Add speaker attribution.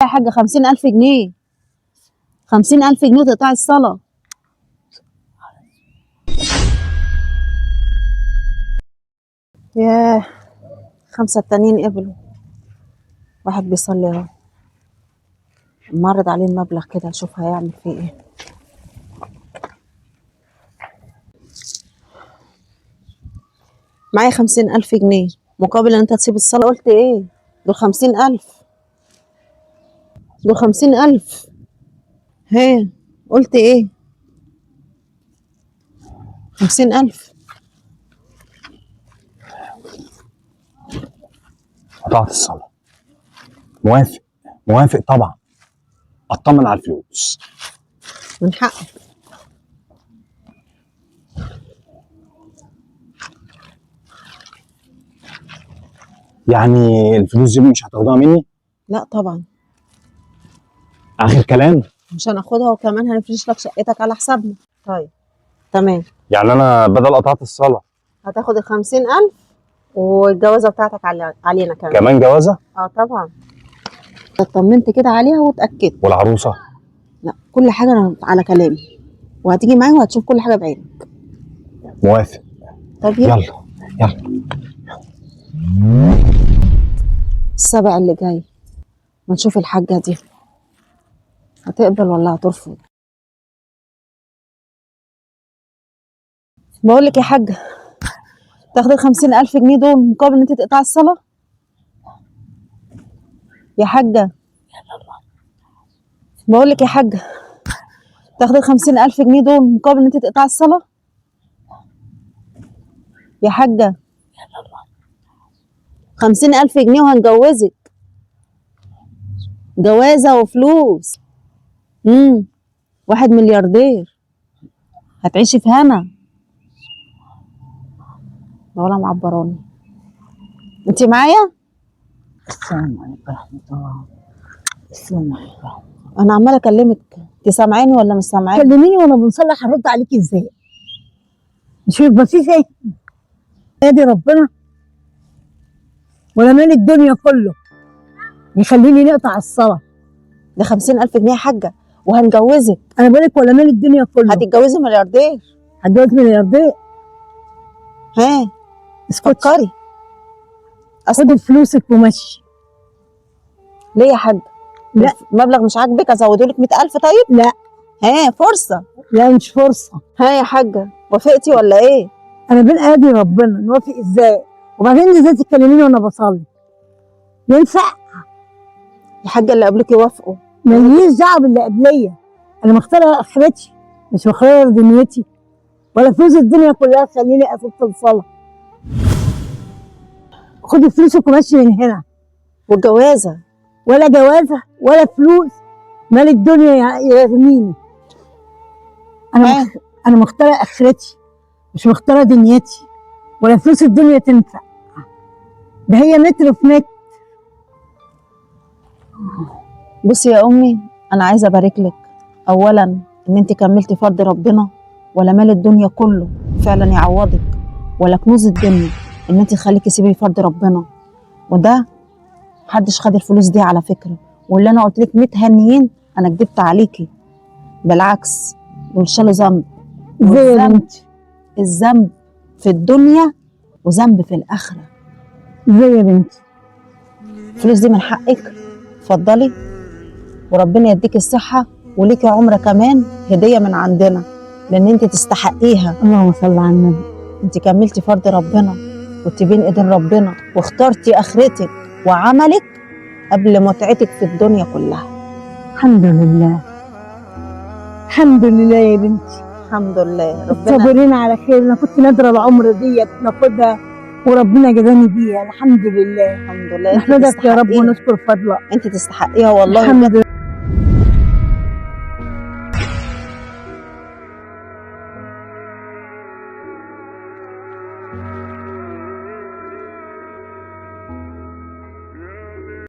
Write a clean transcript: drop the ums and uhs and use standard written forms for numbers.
Speaker 1: يا حاجة 50,000 جنيه. 50,000 جنيه تقطعي الصلاة. ياه، 5 التانيين قبلوا. واحد بيصلي اهو. معرض عليه المبلغ كده اشوف هيعمل فيه ايه. معايا 50,000 جنيه مقابل ان انت تسيب الصلاة. قلت ايه؟ دول 50,000. دول 50,000. هي قلت ايه؟ 50,000.
Speaker 2: قطعت الصلاة. موافق. موافق طبعا. اطمن على الفلوس.
Speaker 1: من حقك.
Speaker 2: يعني الفلوس دي مش هتاخدوها مني؟
Speaker 1: لا طبعا.
Speaker 2: اخر كلام؟
Speaker 1: مش هناخدها وكمان هنفرش لك شقتك على حسابنا. طيب تمام.
Speaker 2: يعني انا بدل قطعت الصلاة
Speaker 1: هتاخد 50,000 والجوازة بتاعتك علينا كمان.
Speaker 2: كمان جوازة؟
Speaker 1: طبعا. اطمنت كده عليها واتأكدت.
Speaker 2: والعروسة؟
Speaker 1: لا، كل حاجة أنا على كلامي، وهتيجي معايا وهتشوف كل حاجة بعينك.
Speaker 2: موافق.
Speaker 1: طب
Speaker 2: يلا يلا.
Speaker 1: السبع اللي جاي ما نشوف الحاجة دي هتقبل ولا هترفض. بقولك يا حاجة، تاخدي 50,000 جنيه دول مقابل ان انت تقطعي الصلاة؟ يا حاجة بقولك يا حاجة، تاخدي 50,000 جنيه دول مقابل ان انت تقطعي الصلاة؟ يا حاجة 50,000 جنيه وهنجوزك. جوازة وفلوس. واحد ملياردير. هتعيشي في هنا. ولا معبراني. انت معايا؟
Speaker 3: السلام عليكم ورحمة الله. السلام عليكم.
Speaker 1: انا عمالة اكلمك، انت سامعاني ولا مش سامعاني؟
Speaker 3: كلميني وانا بنصلح هرد عليكي ازاي؟ مش يبقى في شيء ادي ربنا ولا مال الدنيا كله يخليني نقطع الصلاة؟
Speaker 1: ده 50,000 جنيه يا حاجة وهنجوزك.
Speaker 3: انا بقولك ولا مال الدنيا كله.
Speaker 1: هتتجوزي ملياردير.
Speaker 3: هتجوز ملياردير.
Speaker 1: ها
Speaker 3: اسكتي.
Speaker 1: فكري.
Speaker 3: خدي فلوسك ومشي.
Speaker 1: ليه يا حاج؟
Speaker 3: لا.
Speaker 1: مبلغ مش عاجبك ازودهولك 100,000 طيب؟
Speaker 3: لا.
Speaker 1: ها فرصة.
Speaker 3: لا مش فرصة.
Speaker 1: ها يا حاجة وافقتي ولا ايه؟
Speaker 3: انا بين ايدي ربنا، نوافق ازاي؟ وبعدين ازاي تكلميني وانا بصلي؟ ينفع؟
Speaker 1: يا حاجة اللي قبلك يوافقوا.
Speaker 3: ماليش دعوه باللي قبليه. انا مختاره اخرتي مش مختاره دنيتي، ولا فلوس الدنيا كلها تخليني اسيب الصلاه. خدي فلوسك ومشي من هنا.
Speaker 1: والجوازة؟
Speaker 3: ولا جوازه ولا فلوس، مال الدنيا يرميني. انا مختاره اخرتي مش مختاره دنيتي، ولا فلوس الدنيا تنفع. ده هي متر في متر.
Speaker 1: بصي يا امي، انا عايزه ابارك لك اولا ان انت كملتي فرض ربنا، ولا مال الدنيا كله فعلا يعوضك، ولا كنوز الدنيا ان انت تخليكي تسيبي فرض ربنا. وده محدش خد الفلوس دي على فكره، واللي انا قلت لك 100 هنيين انا كدبت عليكي. بالعكس دول شالوا ذنب. الذنب في الدنيا وذنب في الاخره.
Speaker 3: ازاي يا بنتي؟
Speaker 1: الفلوس دي من حقك، اتفضلي وربنا يديك الصحة وليكي عمرة كمان هدية من عندنا، لأن أنت تستحقيها.
Speaker 3: اللهم صل على النبي.
Speaker 1: أنت كملتي فرض ربنا كنت بين إيدين ربنا، واخترتي آخرتك وعملك قبل متعتك في الدنيا كلها.
Speaker 3: الحمد لله. الحمد لله يا بنتي.
Speaker 1: الحمد لله. ربنا
Speaker 3: صابرين على خير. أنا كنت نادرة العمر ديت ناخدها وربنا جزاني بيها. الحمد لله.
Speaker 1: الحمد لله.
Speaker 3: نحمدك يا رب ونشكر فضلك.
Speaker 1: أنت تستحقيها والله.
Speaker 3: الحمد لله.